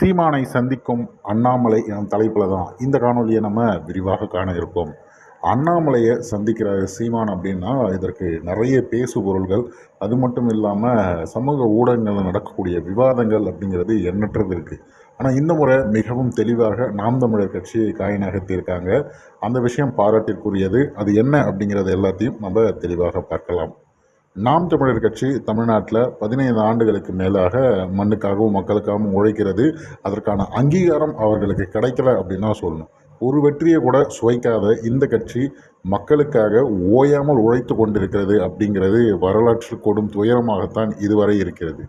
சீமானை சந்திக்கும் அண்ணாமலை எனும் தலைப்பில் தான் இந்த காணொலியை நம்ம விரிவாக காண இருக்கோம். அண்ணாமலையை சந்திக்கிற சீமான் அப்படின்னா இதற்கு நிறைய பேசு பொருள்கள், அது மட்டும் இல்லாமல் சமூக ஊடகங்களில் நடக்கக்கூடிய விவாதங்கள் அப்படிங்கிறது எண்ணற்றது இருக்குது. ஆனால் இந்த முறை மிகவும் தெளிவாக நாம் தமிழர் கட்சியை காய் நகர்த்தியிருக்காங்க. அந்த விஷயம் பாராட்டிற்குரியது. அது என்ன அப்படிங்கிறது எல்லாத்தையும் நம்ம தெளிவாக பார்க்கலாம். நாம் தமிழர் கட்சி தமிழ்நாட்டில் 15 ஆண்டுகளுக்கு மேலாக மண்ணுக்காகவும் மக்களுக்காகவும் உழைக்கிறது. அதற்கான அங்கீகாரம் அவர்களுக்கு கிடைக்கல அப்படின்னு தான் சொல்லணும். ஒரு வெற்றியை கூட சுவைக்காத இந்த கட்சி மக்களுக்காக ஓயாமல் உழைத்து கொண்டிருக்கிறது அப்படிங்கிறது வரலாற்று கொடும் துயரமாகத்தான் இதுவரை இருக்கிறது.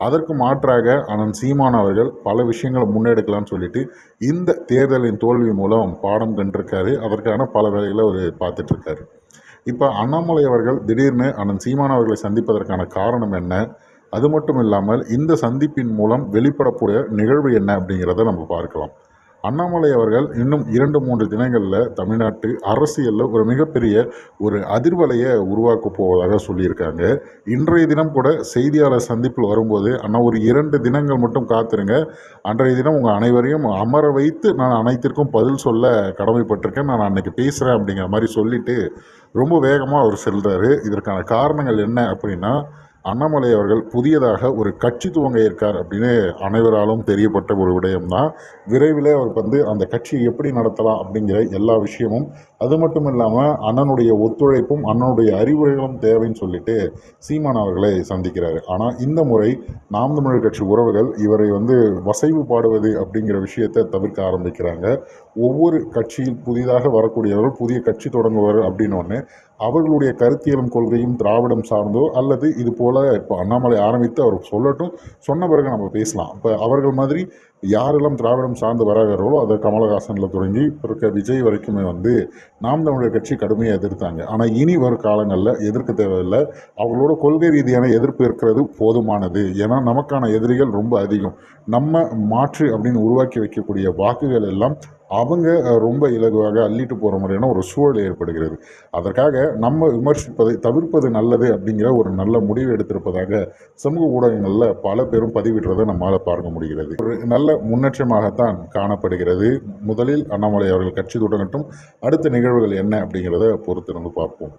அதற்கு மாற்றாக அண்ணன் சீமான் அவர்கள் பல விஷயங்களை முன்னெடுக்கலாம்னு சொல்லிட்டு இந்த தேர்தலின் தோல்வி மூலம் பாடம் கண்டிருக்காரு. அதற்கான பல வேலைகளை அவர் பார்த்துட்ருக்காரு. இப்போ அண்ணாமலை அவர்கள் திடீர்னு அண்ணன் சீமான் அவர்களை சந்திப்பதற்கான காரணம் என்ன, அது மட்டும் இல்லாமல் இந்த சந்திப்பின் மூலம் வெளிப்படக்கூடிய நிகழ்வு என்ன அப்படிங்கிறத நம்ம பார்க்கலாம். அண்ணாமலை அவர்கள் இன்னும் 2-3 தினங்களில் தமிழ்நாட்டு அரசியலில் ஒரு மிகப்பெரிய ஒரு அதிர்வலையை உருவாக்க போவதாக சொல்லியிருக்காங்க. இன்றைய தினம் கூட செய்தியாளர் சந்திப்பில் வரும்போது, அண்ணா ஒரு 2 தினங்கள் மட்டும் காத்திருங்க, அன்றைய தினம் உங்கள் அனைவரையும் அமர வைத்து நான் அனைத்திற்கும் பதில் சொல்ல கடமைப்பட்டிருக்கேன், நான் அன்னைக்கு பேசுகிறேன் அப்படிங்கிற மாதிரி சொல்லிட்டு ரொம்ப வேகமாக அவர் செல்கிறாரு. இதற்கான காரணங்கள் என்ன அப்படின்னா, அண்ணாமலை அவர்கள் புதியதாக ஒரு கட்சி துவங்க இருக்கார் அப்படின்னு அனைவராலும் தெரியப்பட்ட ஒரு விடயம்தான். விரைவில் அவர் அந்த கட்சியை எப்படி நடத்தலாம் அப்படிங்கிற எல்லா விஷயமும், அது மட்டும் இல்லாமல் அண்ணனுடைய ஒத்துழைப்பும் அண்ணனுடைய அறிவுரைகளும் தேவைன்னு சொல்லிட்டு சீமான் அவர்களை சந்திக்கிறாரு. ஆனால் இந்த முறை நாம் தமிழர் கட்சி உறவுகள் இவரை வசைவு பாடுவது அப்படிங்கிற விஷயத்தை தவிர்க்க ஆரம்பிக்கிறாங்க. ஒவ்வொரு கட்சியில் புதிதாக வரக்கூடியவர்கள் புதிய கட்சி தொடங்குவார் அப்படின்னோடனே அவர்களுடைய கருத்தியலும் கொள்கையும் திராவிடம் சார்ந்தோ அல்லது இது போல் இப்போ அண்ணாமலை ஆரம்பித்து அவர் சொல்லட்டும், சொன்ன பிறகு நம்ம பேசலாம். இப்போ அவர்கள் மாதிரி யாரெல்லாம் திராவிடம் சார்ந்து வராகிறாரோ, அது கமலஹாசனில் தொடங்கி இருக்க விஜய் வரைக்குமே நாம் தமிழர் கட்சி கடுமையாக எதிர்த்தாங்க. ஆனால் இனி வரும் காலங்களில் எதிர்க்க தேவையில்லை. அவங்களோட கொள்கை ரீதியான எதிர்ப்பு இருக்கிறது போதுமானது. ஏன்னா நமக்கான எதிரிகள் ரொம்ப அதிகம். நம்ம மாற்று அப்படின்னு உருவாக்கி வைக்கக்கூடிய வாக்குகள் எல்லாம் அவங்க ரொம்ப இலகுவாக அள்ளிட்டு போகிற மாதிரியான ஒரு சூழல் ஏற்படுகிறது. அதற்காக நம்ம விமர்சிப்பதை தவிர்ப்பது நல்லது அப்படிங்கிற ஒரு நல்ல முடிவு எடுத்திருப்பதாக சமூக ஊடகங்களில் பல பேரும் பதிவிடுறதை நம்மால் பார்க்க முடிகிறது. ஒரு நல்ல முன்னேற்றமாகத்தான் காணப்படுகிறது. முதலில் அண்ணாமலை அவர்கள் கட்சி தொடங்கட்டும், அடுத்த நிகழ்வுகள் என்ன அப்படிங்கிறத பொறுத்திருந்து பார்ப்போம்.